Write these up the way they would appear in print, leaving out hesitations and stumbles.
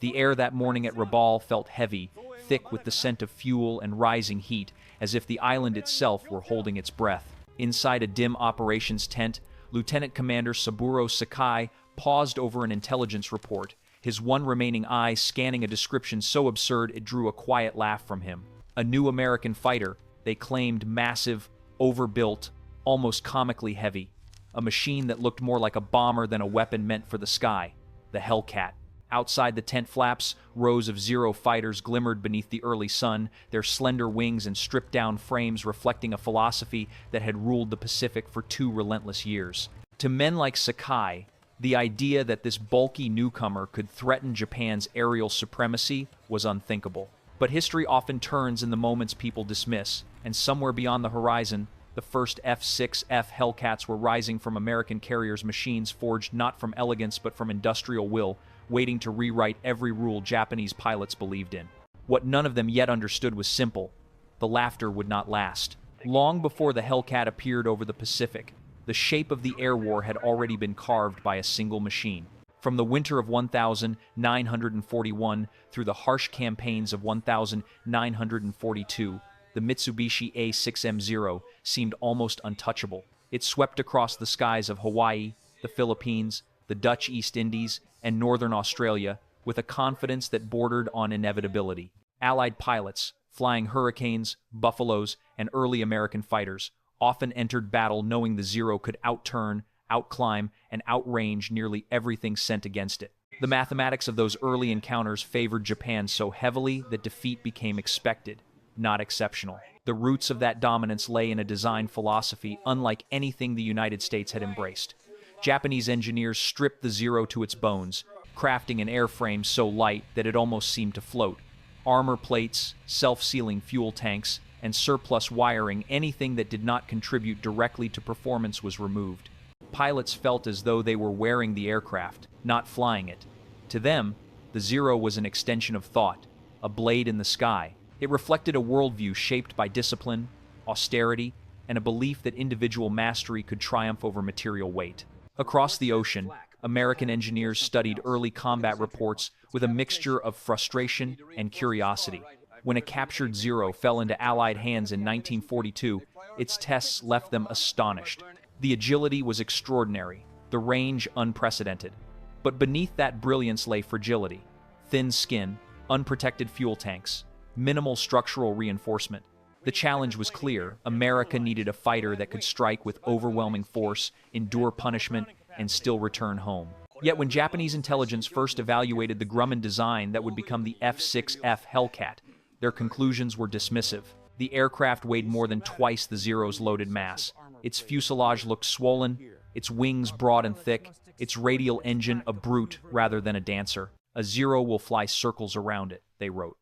The air that morning at Rabaul felt heavy, thick with the scent of fuel and rising heat, as if the island itself were holding its breath. Inside a dim operations tent, Lieutenant Commander Saburo Sakai paused over an intelligence report, his one remaining eye scanning a description so absurd it drew a quiet laugh from him. A new American fighter, they claimed, massive, overbuilt, almost comically heavy. A machine that looked more like a bomber than a weapon meant for the sky. The Hellcat. Outside the tent flaps, rows of Zero fighters glimmered beneath the early sun, their slender wings and stripped-down frames reflecting a philosophy that had ruled the Pacific for 2 relentless years. To men like Sakai, the idea that this bulky newcomer could threaten Japan's aerial supremacy was unthinkable. But history often turns in the moments people dismiss, and somewhere beyond the horizon, the first F6F Hellcats were rising from American carriers' machines forged not from elegance but from industrial will, waiting to rewrite every rule Japanese pilots believed in. What none of them yet understood was simple. The laughter would not last. Long before the Hellcat appeared over the Pacific, the shape of the air war had already been carved by a single machine. From the winter of 1941 through the harsh campaigns of 1942, the Mitsubishi A6M Zero seemed almost untouchable. It swept across the skies of Hawaii, the Philippines, the Dutch East Indies, and northern Australia with a confidence that bordered on inevitability. Allied pilots, flying Hurricanes, Buffaloes, and early American fighters, often entered battle knowing the Zero could outturn, outclimb, and outrange nearly everything sent against it. The mathematics of those early encounters favored Japan so heavily that defeat became expected, not exceptional. The roots of that dominance lay in a design philosophy unlike anything the United States had embraced. Japanese engineers stripped the Zero to its bones, crafting an airframe so light that it almost seemed to float. Armor plates, self-sealing fuel tanks, and surplus wiring, anything that did not contribute directly to performance was removed. Pilots felt as though they were wearing the aircraft, not flying it. To them, the Zero was an extension of thought, a blade in the sky. It reflected a worldview shaped by discipline, austerity, and a belief that individual mastery could triumph over material weight. Across the ocean, American engineers studied early combat reports with a mixture of frustration and curiosity. When a captured Zero fell into Allied hands in 1942, its tests left them astonished. The agility was extraordinary, the range unprecedented. But beneath that brilliance lay fragility. Thin skin, unprotected fuel tanks, minimal structural reinforcement. The challenge was clear. America needed a fighter that could strike with overwhelming force, endure punishment, and still return home. Yet when Japanese intelligence first evaluated the Grumman design that would become the F6F Hellcat, their conclusions were dismissive. The aircraft weighed more than twice the Zero's loaded mass. Its fuselage looked swollen, its wings broad and thick, its radial engine a brute rather than a dancer. A Zero will fly circles around it, they wrote.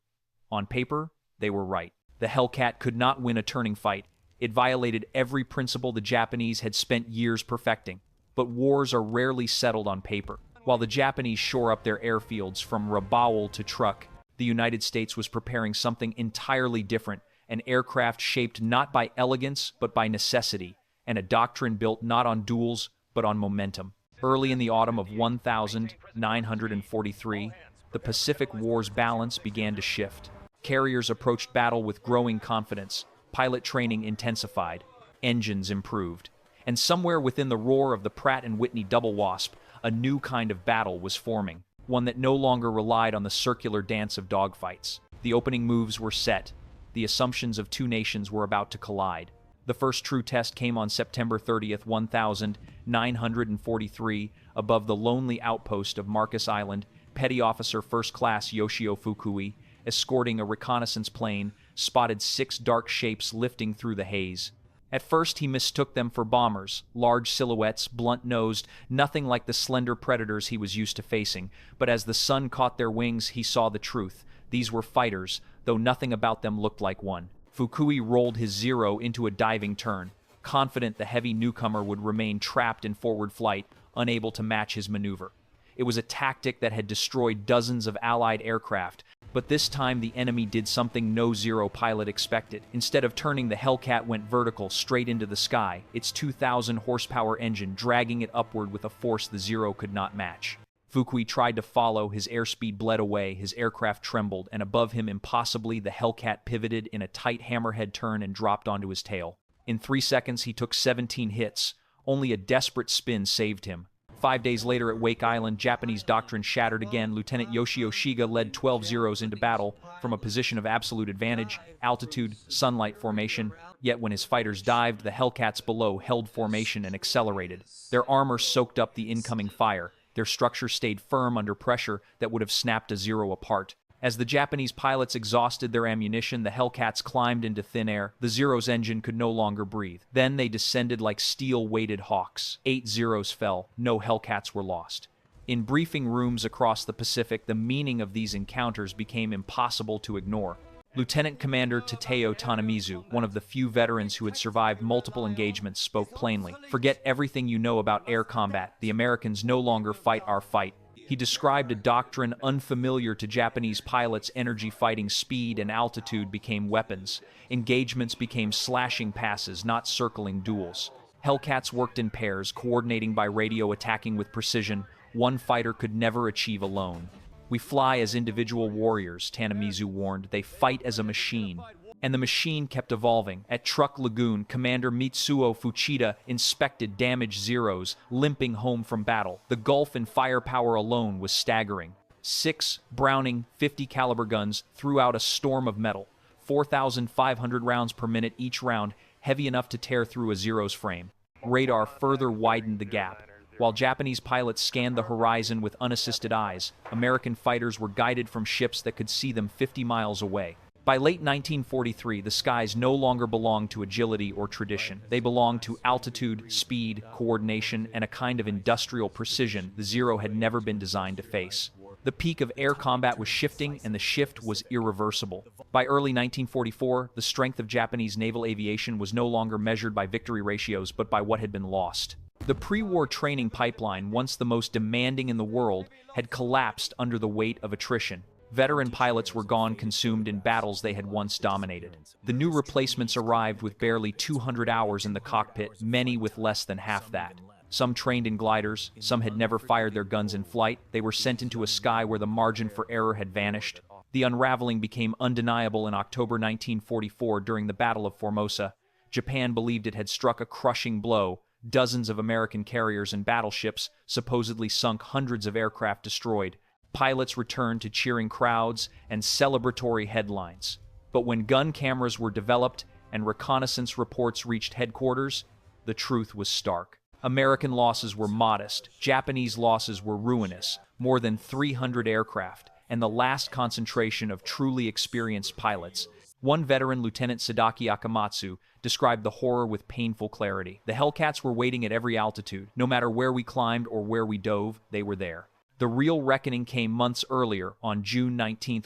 On paper, they were right. The Hellcat could not win a turning fight. It violated every principle the Japanese had spent years perfecting. But wars are rarely settled on paper. While the Japanese shore up their airfields from Rabaul to Truk, the United States was preparing something entirely different, an aircraft shaped not by elegance but by necessity, and a doctrine built not on duels but on momentum. Early in the autumn of 1943, the Pacific War's balance began to shift. Carriers approached battle with growing confidence, pilot training intensified, engines improved. And somewhere within the roar of the Pratt & Whitney Double Wasp, a new kind of battle was forming, one that no longer relied on the circular dance of dogfights. The opening moves were set. The assumptions of two nations were about to collide. The first true test came on September 30th, 1943, above the lonely outpost of Marcus Island. Petty Officer First Class Yoshio Fukui, escorting a reconnaissance plane, spotted 6 dark shapes lifting through the haze. At first, he mistook them for bombers, large silhouettes, blunt-nosed, nothing like the slender predators he was used to facing. But as the sun caught their wings, he saw the truth. These were fighters, though nothing about them looked like one. Fukui rolled his Zero into a diving turn, confident the heavy newcomer would remain trapped in forward flight, unable to match his maneuver. It was a tactic that had destroyed dozens of Allied aircraft, but this time the enemy did something no Zero pilot expected. Instead of turning, the Hellcat went vertical, straight into the sky, its 2,000 horsepower engine dragging it upward with a force the Zero could not match. Fukui tried to follow, his airspeed bled away, his aircraft trembled, and above him, impossibly, the Hellcat pivoted in a tight hammerhead turn and dropped onto his tail. In 3 seconds, he took 17 hits. Only a desperate spin saved him. 5 days later at Wake Island, Japanese doctrine shattered again. Lieutenant Yoshio Shiga led 12 Zeros into battle from a position of absolute advantage, altitude, sunlight formation. Yet when his fighters dived, the Hellcats below held formation and accelerated. Their armor soaked up the incoming fire. Their structure stayed firm under pressure that would have snapped a Zero apart. As the Japanese pilots exhausted their ammunition, the Hellcats climbed into thin air. The Zero's engine could no longer breathe. Then they descended like steel-weighted hawks. 8 Zeros fell. No Hellcats were lost. In briefing rooms across the Pacific, the meaning of these encounters became impossible to ignore. Lieutenant Commander Tateo Tanamizu, one of the few veterans who had survived multiple engagements, spoke plainly. "Forget everything you know about air combat. The Americans no longer fight our fight." He described a doctrine unfamiliar to Japanese pilots. Energy fighting, speed and altitude became weapons. Engagements became slashing passes, not circling duels. Hellcats worked in pairs, coordinating by radio, attacking with precision. One fighter could never achieve alone. "We fly as individual warriors," Tanamizu warned. "They fight as a machine." And the machine kept evolving. At Truck Lagoon, Commander Mitsuo Fuchida inspected damaged Zeros, limping home from battle. The gulf in firepower alone was staggering. 6 Browning 50 caliber guns threw out a storm of metal. 4,500 rounds per minute each round, heavy enough to tear through a Zero's frame. Radar further widened the gap. While Japanese pilots scanned the horizon with unassisted eyes, American fighters were guided from ships that could see them 50 miles away. By late 1943, the skies no longer belonged to agility or tradition. They belonged to altitude, speed, coordination, and a kind of industrial precision the Zero had never been designed to face. The peak of air combat was shifting, and the shift was irreversible. By early 1944, the strength of Japanese naval aviation was no longer measured by victory ratios, but by what had been lost. The pre-war training pipeline, once the most demanding in the world, had collapsed under the weight of attrition. Veteran pilots were gone, consumed in battles they had once dominated. The new replacements arrived with barely 200 hours in the cockpit, many with less than half that. Some trained in gliders, some had never fired their guns in flight. They were sent into a sky where the margin for error had vanished. The unraveling became undeniable in October 1944 during the Battle of Formosa. Japan believed it had struck a crushing blow. Dozens of American carriers and battleships, supposedly sunk, hundreds of aircraft destroyed. Pilots returned to cheering crowds and celebratory headlines. But when gun cameras were developed and reconnaissance reports reached headquarters, the truth was stark. American losses were modest, Japanese losses were ruinous, more than 300 aircraft, and the last concentration of truly experienced pilots. One veteran, Lieutenant Sadaki Akamatsu, described the horror with painful clarity. "The Hellcats were waiting at every altitude. No matter where we climbed or where we dove, they were there." The real reckoning came months earlier, on June 19,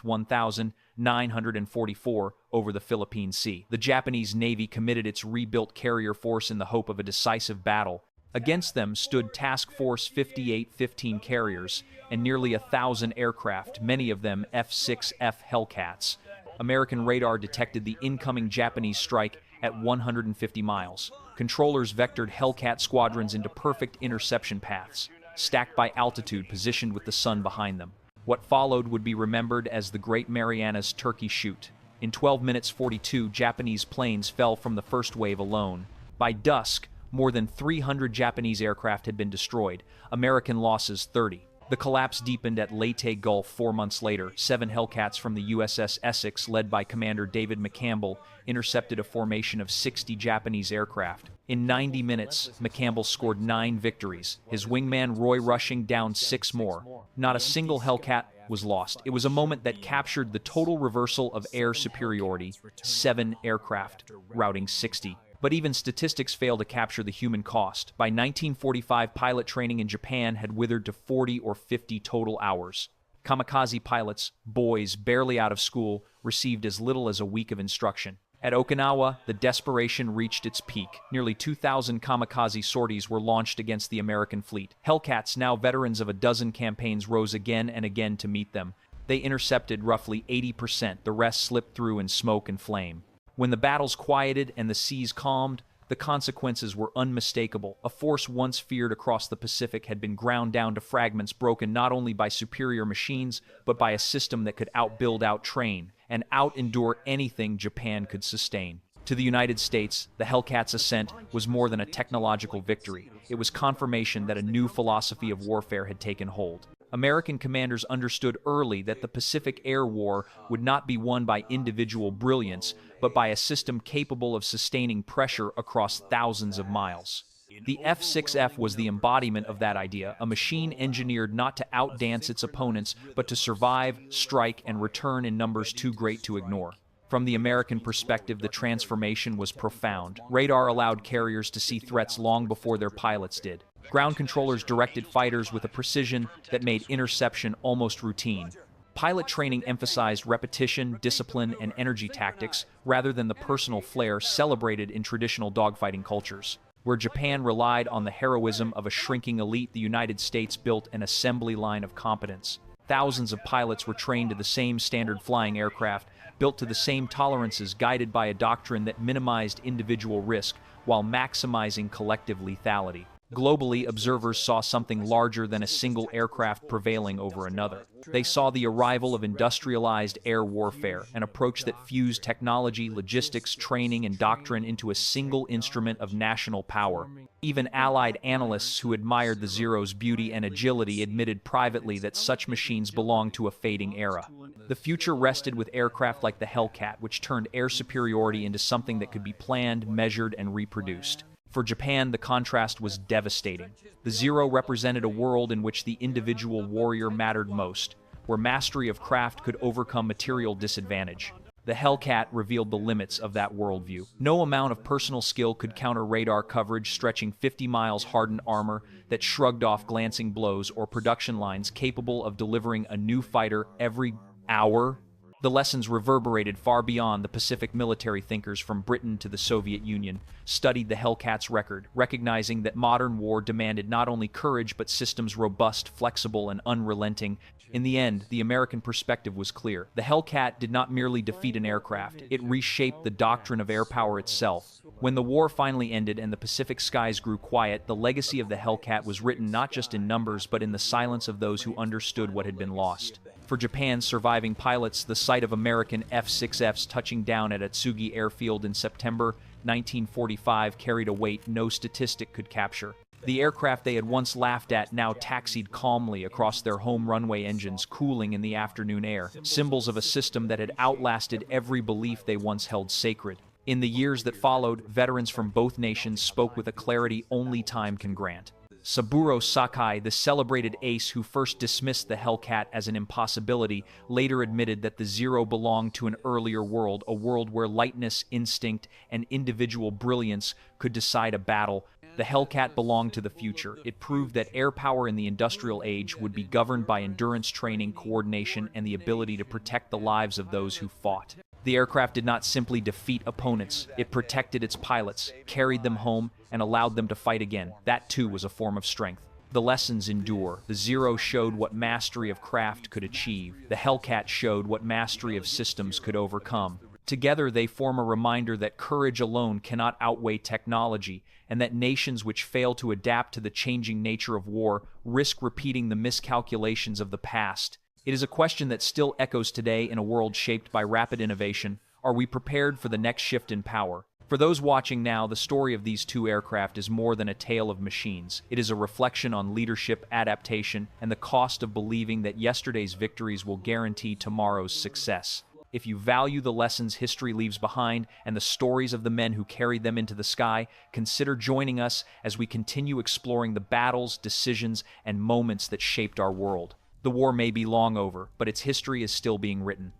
1944, over the Philippine Sea. The Japanese Navy committed its rebuilt carrier force in the hope of a decisive battle. Against them stood Task Force 58-15 carriers and nearly 1,000 aircraft, many of them F6F Hellcats. American radar detected the incoming Japanese strike at 150 miles. Controllers vectored Hellcat squadrons into perfect interception paths, stacked by altitude, positioned with the sun behind them. What followed would be remembered as the Great Marianas Turkey Shoot. In 12 minutes 42, Japanese planes fell from the first wave alone. By dusk, more than 300 Japanese aircraft had been destroyed, American losses 30. The collapse deepened at Leyte Gulf 4 months later. 7 Hellcats from the USS Essex, led by Commander David McCampbell, intercepted a formation of 60 Japanese aircraft. In 90 minutes, McCampbell scored 9 victories, his wingman Roy Rushing downed 6 more. Not a single Hellcat was lost. It was a moment that captured the total reversal of air superiority, 7 aircraft routing 60. But even statistics fail to capture the human cost. By 1945, pilot training in Japan had withered to 40 or 50 total hours. Kamikaze pilots, boys barely out of school, received as little as a week of instruction. At Okinawa, the desperation reached its peak. Nearly 2,000 kamikaze sorties were launched against the American fleet. Hellcats, now veterans of a dozen campaigns, rose again and again to meet them. They intercepted roughly 80%. The rest slipped through in smoke and flame. When the battles quieted and the seas calmed, The consequences were unmistakable. A force once feared across the Pacific had been ground down to fragments, broken not only by superior machines, but by a system that could outbuild, outtrain, and out-endure anything Japan could sustain. To the United States, the Hellcat's ascent was more than a technological victory. It was confirmation that a new philosophy of warfare had taken hold. American commanders understood early that the Pacific Air War would not be won by individual brilliance, but by a system capable of sustaining pressure across thousands of miles. The F6F was the embodiment of that idea, a machine engineered not to outdance its opponents, but to survive, strike, and return in numbers too great to ignore. From the American perspective, the transformation was profound. Radar allowed carriers to see threats long before their pilots did. Ground controllers directed fighters with a precision that made interception almost routine. Pilot training emphasized repetition, discipline, and energy tactics rather than the personal flair celebrated in traditional dogfighting cultures. Where Japan relied on the heroism of a shrinking elite, the United States built an assembly line of competence. Thousands of pilots were trained to the same standard flying aircraft, built to the same tolerances, guided by a doctrine that minimized individual risk while maximizing collective lethality. Globally, observers saw something larger than a single aircraft prevailing over another. They saw the arrival of industrialized air warfare, an approach that fused technology, logistics, training, and doctrine into a single instrument of national power. Even Allied analysts who admired the Zero's beauty and agility admitted privately that such machines belonged to a fading era. The future rested with aircraft like the Hellcat, which turned air superiority into something that could be planned, measured, and reproduced. For Japan, the contrast was devastating. The Zero represented a world in which the individual warrior mattered most, where mastery of craft could overcome material disadvantage. The Hellcat revealed the limits of that worldview. No amount of personal skill could counter radar coverage stretching 50 miles, hardened armor that shrugged off glancing blows, or production lines capable of delivering a new fighter every hour. The lessons reverberated far beyond the Pacific. Military thinkers from Britain to the Soviet Union studied the Hellcat's record, recognizing that modern war demanded not only courage but systems robust, flexible, and unrelenting. In the end, the American perspective was clear. The Hellcat did not merely defeat an aircraft, it reshaped the doctrine of air power itself. When the war finally ended and the Pacific skies grew quiet, the legacy of the Hellcat was written not just in numbers but in the silence of those who understood what had been lost. For Japan's surviving pilots, the sight of American F-6Fs touching down at Atsugi Airfield in September 1945 carried a weight no statistic could capture. The aircraft they had once laughed at now taxied calmly across their home runway, engines cooling in the afternoon air, symbols of a system that had outlasted every belief they once held sacred. In the years that followed, veterans from both nations spoke with a clarity only time can grant. Saburo Sakai, the celebrated ace who first dismissed the Hellcat as an impossibility, later admitted that the Zero belonged to an earlier world, a world where lightness, instinct, and individual brilliance could decide a battle. The Hellcat belonged to the future. It proved that air power in the industrial age would be governed by endurance training, coordination, and the ability to protect the lives of those who fought. The aircraft did not simply defeat opponents. It protected its pilots, carried them home, and allowed them to fight again. That too was a form of strength. The lessons endure. The Zero showed what mastery of craft could achieve. The Hellcat showed what mastery of systems could overcome. Together they form a reminder that courage alone cannot outweigh technology, and that nations which fail to adapt to the changing nature of war risk repeating the miscalculations of the past. It is a question that still echoes today in a world shaped by rapid innovation. Are we prepared for the next shift in power? For those watching now, the story of these two aircraft is more than a tale of machines. It is a reflection on leadership, adaptation, and the cost of believing that yesterday's victories will guarantee tomorrow's success. If you value the lessons history leaves behind and the stories of the men who carried them into the sky, consider joining us as we continue exploring the battles, decisions, and moments that shaped our world. The war may be long over, but its history is still being written.